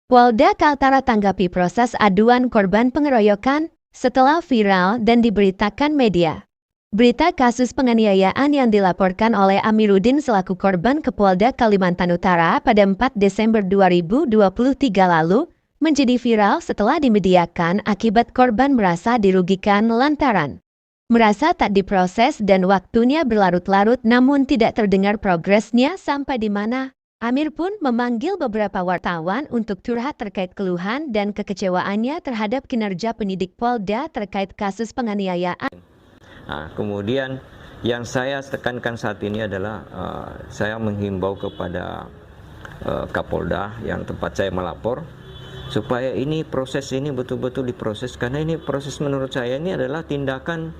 Polda Kaltara tanggapi proses aduan korban pengeroyokan setelah viral dan diberitakan media. Berita kasus penganiayaan yang dilaporkan oleh Amiruddin selaku korban ke Polda Kalimantan Utara pada 4 Desember 2023 lalu menjadi viral setelah dimediakan akibat korban merasa dirugikan lantaran merasa tak diproses dan waktunya berlarut-larut namun tidak terdengar progresnya sampai di mana Amir pun memanggil beberapa wartawan untuk curhat terkait keluhan dan kekecewaannya terhadap kinerja penyidik Polda terkait kasus penganiayaan. Nah, kemudian yang saya tekankan saat ini adalah saya menghimbau kepada Kapolda yang tempat saya melapor supaya ini proses ini betul-betul diproses, karena ini proses menurut saya ini adalah tindakan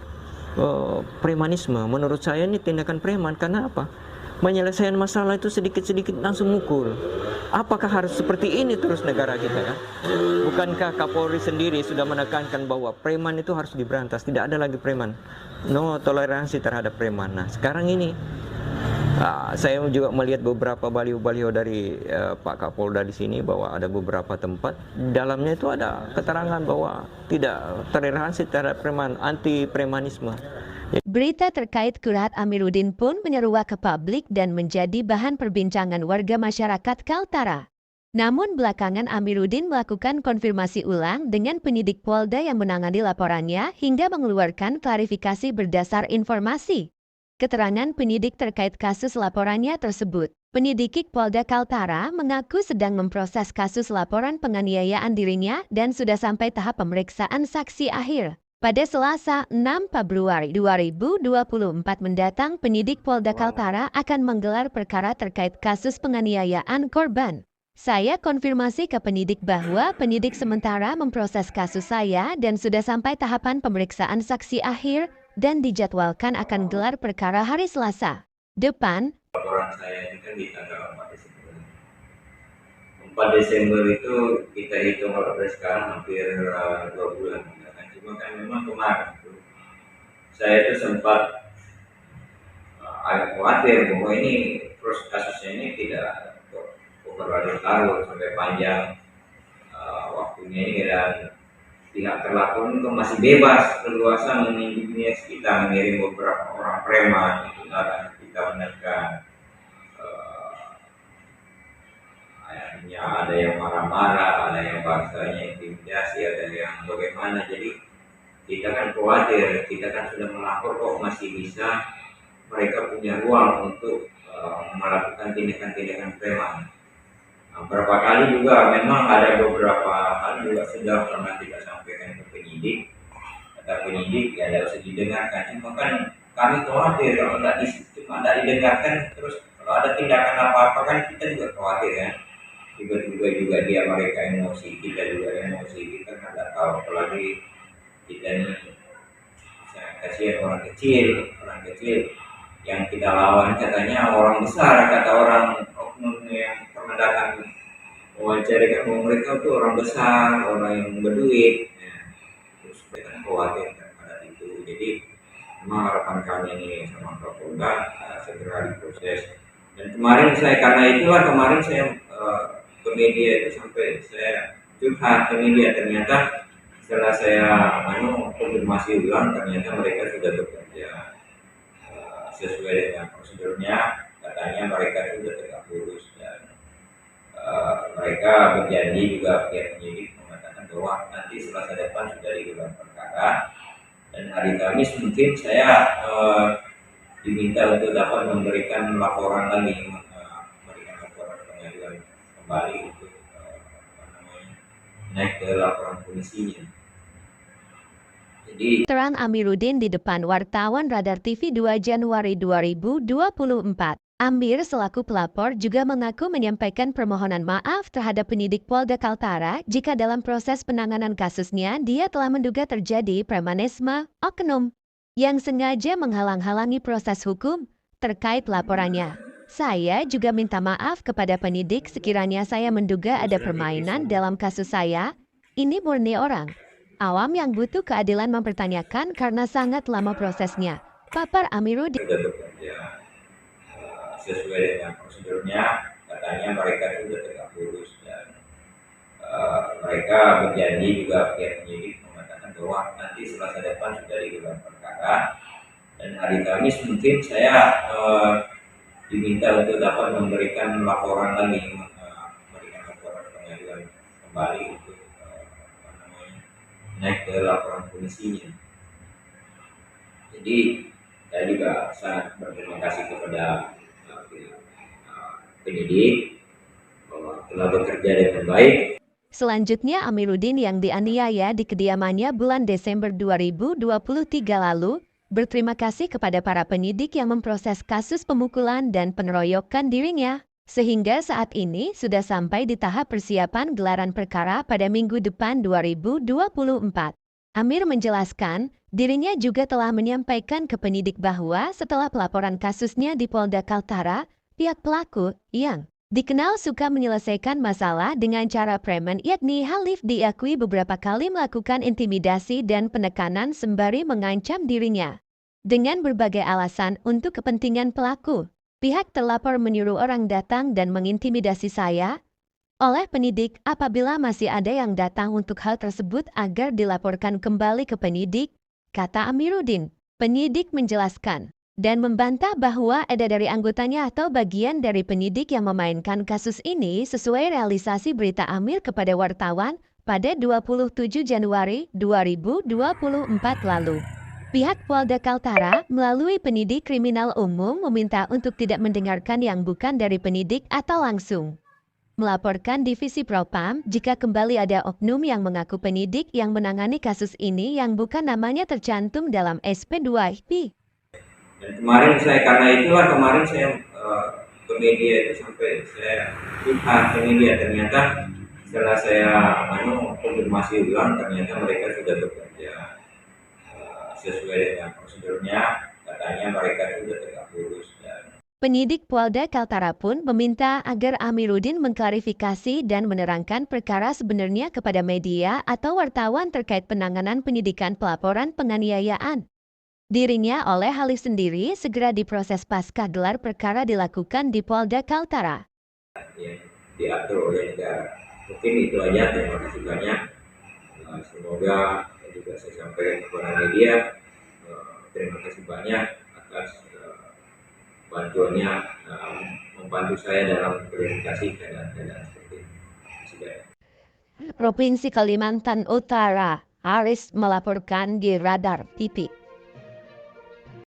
premanisme. Menurut saya ini tindakan preman. Karena apa? Menyelesaikan masalah itu sedikit-sedikit langsung mukul. Apakah harus seperti ini terus negara kita ya? Bukankah Kapolri sendiri sudah menekankan bahwa preman itu harus diberantas, tidak ada lagi preman, no toleransi terhadap preman. Nah sekarang ini saya juga melihat beberapa baliho-baliho dari Pak Kapolda di sini bahwa ada beberapa tempat dalamnya itu ada keterangan bahwa tidak toleransi terhadap preman, anti premanisme. Berita terkait curhat Amiruddin pun menyeruak ke publik dan menjadi bahan perbincangan warga masyarakat Kaltara. Namun belakangan Amiruddin melakukan konfirmasi ulang dengan penyidik Polda yang menangani laporannya hingga mengeluarkan klarifikasi berdasar informasi keterangan penyidik terkait kasus laporannya tersebut. Penyidik Polda Kaltara mengaku sedang memproses kasus laporan penganiayaan dirinya dan sudah sampai tahap pemeriksaan saksi akhir. Pada Selasa 6 Februari 2024 mendatang, penyidik Polda Kaltara akan menggelar perkara terkait kasus penganiayaan korban. Saya konfirmasi ke penyidik bahwa penyidik sementara memproses kasus saya dan sudah sampai tahapan pemeriksaan saksi akhir dan dijadwalkan akan gelar perkara hari Selasa depan. Laporan saya ini kan di tanggal 4 Desember. 4 Desember itu kita hitung kalau dari sekarang hampir 2 bulan. Cuma kan memang kemarin itu saya itu sempat agak khawatir bahwa ini proses kasusnya ini tidak berlarut-larut sampai panjang waktunya ini, dan pihak terlapor itu masih bebas leluasa menunjuknya kita mengirim beberapa orang preman itu, dan kita menekan akhirnya ada yang marah-marah, ada yang bahasanya intimidasi, ada yang bagaimana. Jadi kita kan khawatir, kita kan sudah melapor kok masih bisa mereka punya ruang untuk melakukan tindakan-tindakan preman. Beberapa kali juga memang ada beberapa hal juga sudah pernah kita sampaikan ke penyidik, kata penyidik ya tidak usah didengarkan. Cuma kan kami khawatir kalau tidak didengarkan, terus kalau ada tindakan apa-apa kan kita juga khawatir ya. Tiba-tiba juga dia mereka emosi, kita juga emosi, kita kan tidak tahu. Apalagi kita ini kasihan orang kecil yang kita lawan katanya orang besar, kata orang oknum yang pernah datang wawancara kan mereka itu orang besar, orang yang berduit. Terus kita khawatir pada itu. Jadi memang harapan kami ini sama Kapolda segera diproses. Dan kemarin saya ke media itu sampai saya curhat ke media, ternyata setelah saya konfirmasi ulang ternyata mereka sudah bekerja sesuai dengan prosedurnya. Katanya mereka sudah tegak lurus dan mereka berjanji juga pihak penyidik mengatakan bahwa nanti Selasa depan sudah digelar perkara, dan hari Kamis mungkin saya diminta untuk dapat memberikan laporan lagi, memberikan laporan pengaduan kembali untuk naik ke laporan polisinya. Terang Amiruddin di depan wartawan Radar TV 2 Januari 2024. Amir selaku pelapor juga mengaku menyampaikan permohonan maaf terhadap penyidik Polda Kaltara jika dalam proses penanganan kasusnya dia telah menduga terjadi premanisme oknum yang sengaja menghalang-halangi proses hukum terkait laporannya. Saya juga minta maaf kepada penyidik sekiranya saya menduga ada permainan dalam kasus saya. Ini murni orang awam yang butuh keadilan mempertanyakan karena sangat lama prosesnya. Papar Amiruddin. Sudah bekerja sesuai dengan prosedurnya, katanya mereka sudah tegak lurus dan mereka berjanji juga pihak penyidik mengatakan bahwa nanti Selasa depan sudah digelar perkara, dan hari Kamis mungkin saya diminta untuk dapat memberikan laporan lagi, memberikan laporan pengaduan kembali untuk naik ke laporan polisinya. Jadi saya juga sangat berterima kasih kepada penyidik bahwa telah bekerja dengan baik. Selanjutnya Amiruddin yang dianiaya di kediamannya bulan Desember 2023 lalu berterima kasih kepada para penyidik yang memproses kasus pemukulan dan pengeroyokan dirinya, sehingga saat ini sudah sampai di tahap persiapan gelaran perkara pada minggu depan 2024. Amir menjelaskan, dirinya juga telah menyampaikan ke penyidik bahwa setelah pelaporan kasusnya di Polda Kaltara, pihak pelaku yang dikenal suka menyelesaikan masalah dengan cara preman yakni Halif diakui beberapa kali melakukan intimidasi dan penekanan sembari mengancam dirinya. Dengan berbagai alasan untuk kepentingan pelaku, pihak terlapor menyuruh orang datang dan mengintimidasi saya oleh penyidik apabila masih ada yang datang untuk hal tersebut agar dilaporkan kembali ke penyidik, kata Amiruddin. Penyidik menjelaskan dan membantah bahwa ada dari anggotanya atau bagian dari penyidik yang memainkan kasus ini sesuai realisasi berita Amir kepada wartawan pada 27 Januari 2024 lalu. Pihak Polda Kaltara melalui penyidik kriminal umum meminta untuk tidak mendengarkan yang bukan dari penyidik atau langsung melaporkan Divisi Propam jika kembali ada oknum yang mengaku penyidik yang menangani kasus ini yang bukan namanya tercantum dalam SP2IP. Dan kemarin saya ke media itu sampai saya lihat ke media, ternyata setelah saya konfirmasi ulang ternyata mereka sudah bekerja sesuai dengan prosedurnya, katanya mereka sudah tegak lurus. Penyidik Polda Kaltara pun meminta agar Amiruddin mengklarifikasi dan menerangkan perkara sebenarnya kepada media atau wartawan terkait penanganan penyidikan pelaporan penganiayaan dirinya oleh Halif sendiri segera diproses pasca gelar perkara dilakukan di Polda Kaltara. Yang diatur oleh negara. Mungkin itu aja, terima kasih banyak. Semoga juga saya sampaikan kepada media, terima kasih banyak atas bantuannya, membantu saya dalam verifikasi keadaan seperti ini. Provinsi Kalimantan Utara, Aris melaporkan di Radar TV.